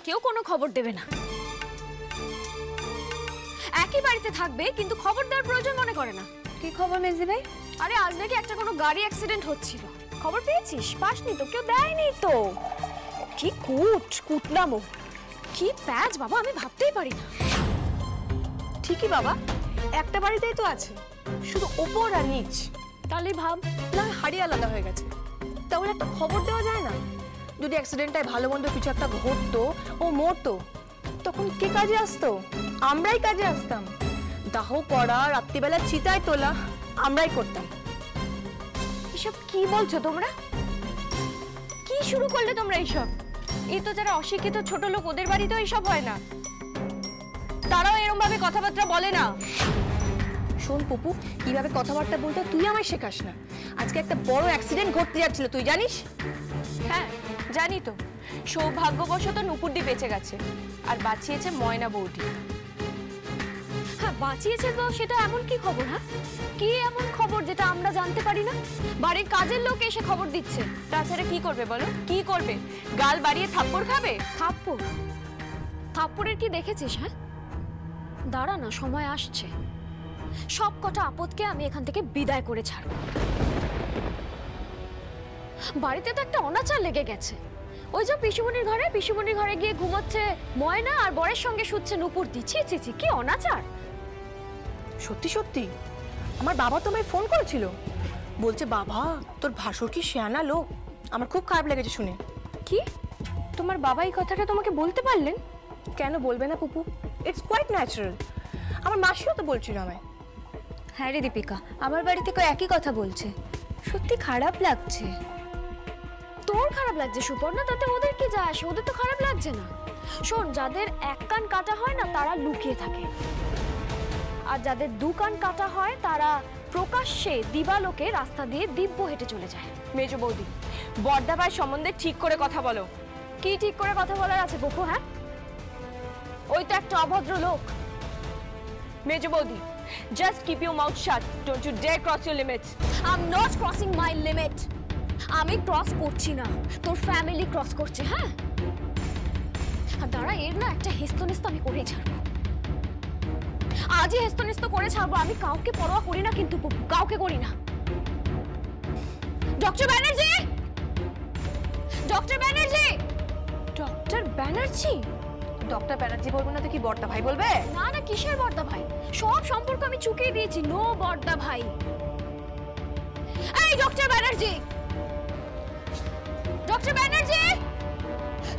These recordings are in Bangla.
কেউ কোনো খবর দেবে না। একই বাড়িতে থাকবে কিন্তু খবর দেওয়ার প্রয়োজন মনে করে না। কি খবর মেজি ভাই? আরে আজ নাকি একটা কোনো গাড়ি অ্যাক্সিডেন্ট হচ্ছিল। খবর পেয়েছিস? পাসনি তো, কেউ দেয়নি তো। কি কুটনামো, কি প্যাচ বাবা, আমি ভাবতেই পারি না। ঠিকই বাবা, একটা বাড়িতেই তো আছে, শুধু ওপর আর নিচ। তাহলে ভাব না, হাড়ি আলাদা হয়ে গেছে। তাহলে একটা খবর দেওয়া যায় না? যদি অ্যাক্সিডেন্টটায় ভালো মন্দ কিছু একটা ঘটতো, ও মরতো, তখন কে কাজে আসতো? আমরাই কাজে আসতাম। দাহ করা, রাত্রিবেলা চিতায় তোলা আমরাই করতাম। এসব কি বলছো তোমরা? কি শুরু করলে তোমরা এইসব? এই তো যারা অশিক্ষিত ছোট লোক, ওদের বাড়িতেও এইসব হয় না। তারাও এরকম ভাবে কথাবার্তা বলে না। শোন পপু, কিভাবে কথাবার্তা বলতে তুই আমায় শেখাস না। আজকে একটা বড় অ্যাক্সিডেন্ট ঘটতে যাচ্ছিল, তুই জানিস? হ্যাঁ জানি তো, সৌভাগ্যবশত নুপুরদি বেঁচে গেছে, আর বাঁচিয়েছে ময়না বৌদি। হ্যাঁ বাঁচিয়েছে তো, সেটা এমন কি খবর? হ্যাঁ কি এমন খবর যেটা আমরা জানতে পারি না? বাড়ির কাজের লোক এসে খবর দিচ্ছে। তাছাড়া কি করবে বলো, কি করবে? গাল বাড়িয়ে থাপ্পড় খাবে? থাপ্পড়? থাপ্পড়ের কি দেখেছিস? হ্যাঁ দাঁড়া না, সময় আসছে। সব কটা আপদকে আমি এখান থেকে বিদায় করে ছাড়ব। বাড়িতে তো একটা অনাচার লেগে গেছে। ওই যে পিসিমণির ঘরে গিয়ে ঘুমোচ্ছে ময়না, আর বরের সঙ্গে শুচ্ছে নুপুর। দিচ্ছি ছি ছি, কি অনাচার! সত্যি সত্যি আমার বাবা তোমায় ফোন করেছিল, বলছে বাবা তোর ভাসুর কি শেয়ানা লোক। আমার খুব খারাপ লেগেছে শুনে। কি তোমার বাবা এই কথাটা তোমাকে বলতে পারলেন? কেন বলবে না পুপু, ইটস কোয়াইট ন্যাচারাল। আমার মাসিও তো বলছিল আমায়। হ্যাঁ রে দীপিকা, আমার বাড়ি থেকে একই কথা বলছে। সত্যি খারাপ লাগছে। তোর খারাপ লাগছে সুপর্ণা, তাতে ওদের কি যায় আসে? ওদের তো খারাপ লাগছে না। শোন, যাদের এক কান কাটা হয় না তারা লুকিয়ে থাকে, আর যাদের দু কান কাটা হয় তারা প্রকাশ্যে দিবালোকে রাস্তা দিয়ে দিব্য হেঁটে চলে যায়। মেজ বৌদি, বড়দা ভাই সম্বন্ধে ঠিক করে কথা বলো। কি ঠিক করে কথা বলার আছে বকু? হ্যাঁ ওই তো একটা অভদ্র লোক। মেজ বৌদি, just keep your mouth shut. Don't you dare cross your limits. I'm not crossing my limit. আমি ক্রস করছি না, তোর ফ্যামিলি ক্রস করছে। হ্যাঁ আর দাঁড়া, এর না একটা হেস্তনেস্ত আমি করেই ছাড়বো। আজই হেস্তনেস্ত করে ছাড়বো। আমি কাউকে পরোয়া করি না কিন্তু পুপু, কাউকে করি না। Doctor Banerjee, doctor Banerjee, doctor Banerjee? Doctor Banerjee বলবো না তো কি বড়দা ভাই বলবে? না না, কিসের বড়দা ভাই? সব সম্পর্ক আমি চুকিয়ে দিয়েছি। নো বড়দা ভাই। এই doctor Banerjee, doctor Banerjee,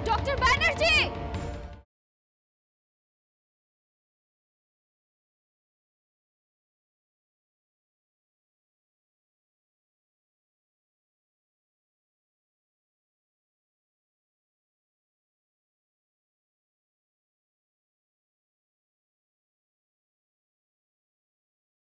doctor Banerjee.